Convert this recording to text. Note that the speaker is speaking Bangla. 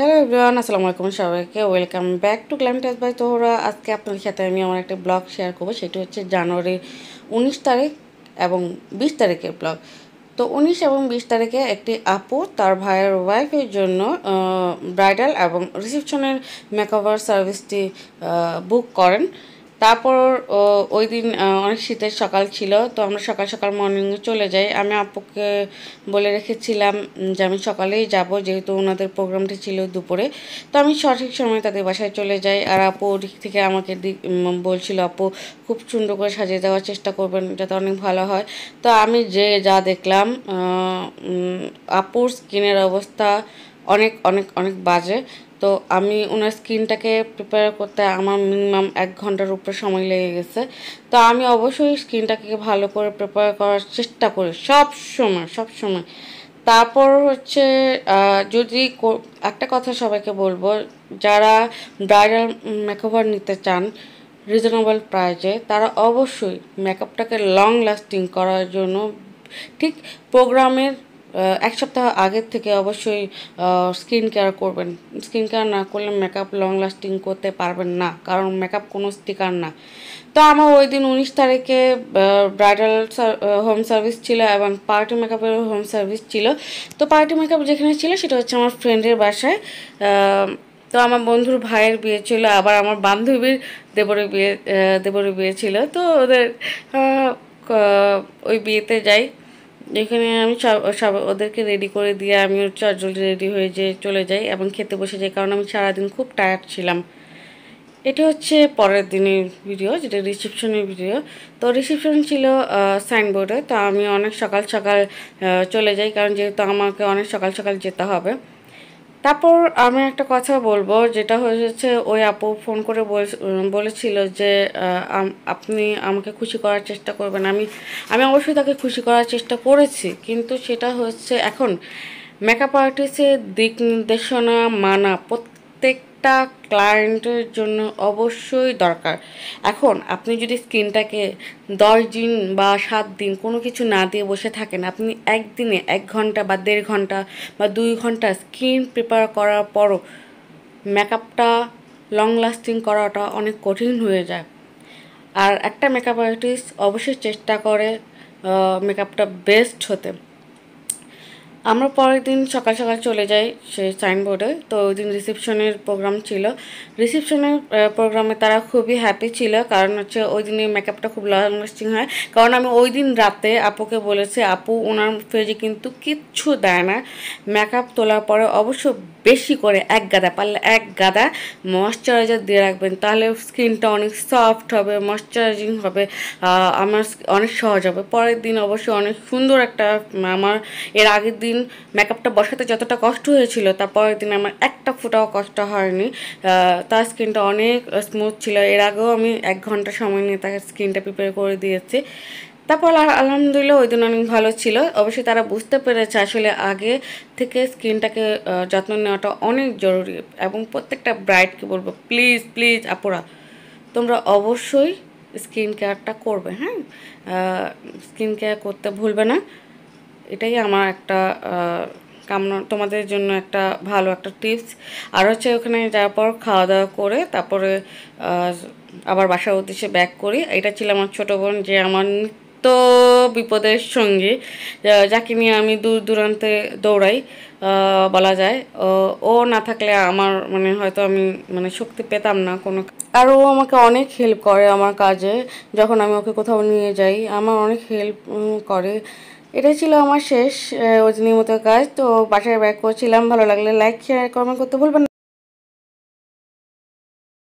হ্যালো এভরিওয়ান, আসসালামু আলাইকুম সবাইকে। Welcome back to Glam Touch by Tohra. আজকে আপনাদের সাথে আমি আমার একটা ব্লগ শেয়ার করবো। সেটা হচ্ছে জানুয়ারি 19 তারিখ এবং 20 তারিখের ব্লগ। তো 19 এবং 20 তারিখে একটি আপু তার ভাইয়ের ওয়াইফের জন্য ব্রাইডাল এবং রিসেপশনের মেকওভার সার্ভিসটি বুক করেন। তারপর ওই দিন অনেক শীতের সকাল ছিল, তো আমরা সকাল সকাল মর্নিংয়ে চলে যাই। আমি আপুকে বলে রেখেছিলাম যে আমি সকালেই যাব, যেহেতু ওনাদের প্রোগ্রামটি ছিল দুপুরে। তো আমি সঠিক সময় তাদের বাসায় চলে যাই। আর আপু ওদিক থেকে আমাকে বলছিল, আপু খুব সুন্দর করে সাজিয়ে দেওয়ার চেষ্টা করবেন যাতে অনেক ভালো হয়। তো আমি যা দেখলাম, আপুর স্কিনের অবস্থা অনেক অনেক অনেক বাজে। তো আমি ওনার স্কিনটাকে প্রিপেয়ার করতে আমার মিনিমাম 1 ঘন্টার উপরে সময় লেগে গেছে। তো আমি অবশ্যই স্কিনটাকে ভালো করে প্রিপেয়ার করার চেষ্টা করি সব সময়। তারপর হচ্ছে যদি একটা কথা সবাইকে বলবো, যারা ব্রাইডাল মেকওভার নিতে চান রিজনেবল প্রাইসে, তারা অবশ্যই মেকআপটাকে লং লাস্টিং করার জন্য ঠিক প্রোগ্রামের 1 সপ্তাহ আগের থেকে অবশ্যই স্কিন কেয়ার করবেন। স্কিন কেয়ার না করলে মেকআপ লং লাস্টিং করতে পারবেন না, কারণ মেকআপ কোনো স্টিকার না। তো আমার ওই দিন 19 তারিখে ব্রাইডাল হোম সার্ভিস ছিল এবং পার্টি মেকআপের হোম সার্ভিস ছিল। তো পার্টি মেকআপ যেখানে ছিল সেটা হচ্ছে আমার ফ্রেন্ডের বাসায়। তো আমার বন্ধুর ভাইয়ের বিয়ে ছিল, আবার আমার বান্ধবীর দেবরের বিয়ে ছিল। তো ওদের ওই বিয়েতে যাই, যেখানে আমি সব ওদেরকে রেডি করে দিয়ে আমিও চটজলদি রেডি হয়ে চলে যাই এবং খেতে বসে যাই, কারণ আমি সারাদিন খুব টায়ার্ড ছিলাম। এটা হচ্ছে পরের দিনের ভিডিও, যেটা রিসেপশনের ভিডিও। তো রিসেপশন ছিল সাইনবোর্ডে। তো আমি অনেক সকাল সকাল চলে যাই, কারণ যেহেতু আমাকে অনেক সকাল সকাল যেতে হবে। তারপর আমি একটা কথা বলবো, যেটা হয়েছে, ওই আপু ফোন করে বলেছিল যে আপনি আমাকে খুশি করার চেষ্টা করবেন। আমি অবশ্যই তাকে খুশি করার চেষ্টা করেছি, কিন্তু সেটা হচ্ছে এখন মেকআপ আর্টিস্টের দিক নির্দেশনা মানা প্রত্যেকটা ক্লায়েন্টের জন্য অবশ্যই দরকার। এখন আপনি যদি স্কিনটাকে 10 দিন বা 7 দিন কোনো কিছু না দিয়ে বসে থাকেন, আপনি একদিনে 1 ঘন্টা বা 1.5 ঘন্টা বা 2 ঘন্টা স্কিন প্রিপেয়ার করার পরও মেকআপটা লং লাস্টিং করাটা অনেক কঠিন হয়ে যায়। আর একটা মেকআপ আর্টিস্ট অবশ্যই চেষ্টা করে মেকআপটা বেস্ট হতে। আমরা পরের দিন সকাল সকাল চলে যাই সেই সাইনবোর্ডে। তো ওই দিন রিসেপশনের প্রোগ্রাম ছিল। রিসেপশনের প্রোগ্রামে তারা খুবই হ্যাপি ছিল, কারণ হচ্ছে ওই দিনে মেকআপটা খুব লং লাস্টিং হয়। কারণ আমি ওই দিন রাতে আপুকে বলেছি, আপু ওনার ফেজে কিন্তু কিচ্ছু দেয় না, মেকআপ তোলার পরে অবশ্য বেশি করে 1 গাদা, পারলে 1 গাদা ময়শ্চারাইজার দিয়ে রাখবেন, তাহলে স্কিনটা অনেক সফট হবে, ময়শ্চারাইজিং হবে, আমার অনেক সহজ হবে। পরের দিন অবশ্যই অনেক সুন্দর একটা, আমার এর আগের দিন মেকআপটা বসাতে যতটা কষ্ট হয়েছিল, তার পরের দিন আমার একটা ফোঁটাও কষ্ট হয়নি। তার স্কিনটা অনেক স্মুথ ছিল। এর আগেও আমি 1 ঘন্টা সময় নিয়ে তাকে স্কিনটা প্রিপেয়ার করে দিয়েছি। তারপর আলহামদুলিল্লাহ ওই দিন অনেক ভালো ছিল। অবশ্যই তারা বুঝতে পেরেছে আসলে আগে থেকে স্কিনটাকে যত্ন নেওয়াটা অনেক জরুরি। এবং প্রত্যেকটা ব্রাইডকে বলবো, প্লিজ প্লিজ আপুরা, তোমরা অবশ্যই স্কিন কেয়ারটা করবে। হ্যাঁ, স্কিন কেয়ার করতে ভুলবে না। এটাই আমার একটা কামনা, তোমাদের জন্য একটা ভালো একটা টিপস। আর হচ্ছে ওখানে যাওয়ার পর খাওয়া দাওয়া করে তারপরে আবার বাসার উদ্দেশ্যে ব্যাক করি। এটা ছিল আমার ছোটো বোন, যে আমার নিত্য বিপদের সঙ্গী, যাকে নিয়ে আমি দূর দূরান্তে দৌড়াই বলা যায়। ও না থাকলে আমার হয়তো আমি শক্তি পেতাম না কোনো। আর ও আমাকে অনেক হেল্প করে আমার কাজে, যখন আমি ওকে কোথাও নিয়ে যাই আমার অনেক হেল্প করে। এটাই ছিল আমার শেষ ওই দিনের মতো কাজ। তো বাসায় ব্যাক করছিলাম। ভালো লাগলে লাইক শেয়ার কমেন্ট করতে ভুলবেন না।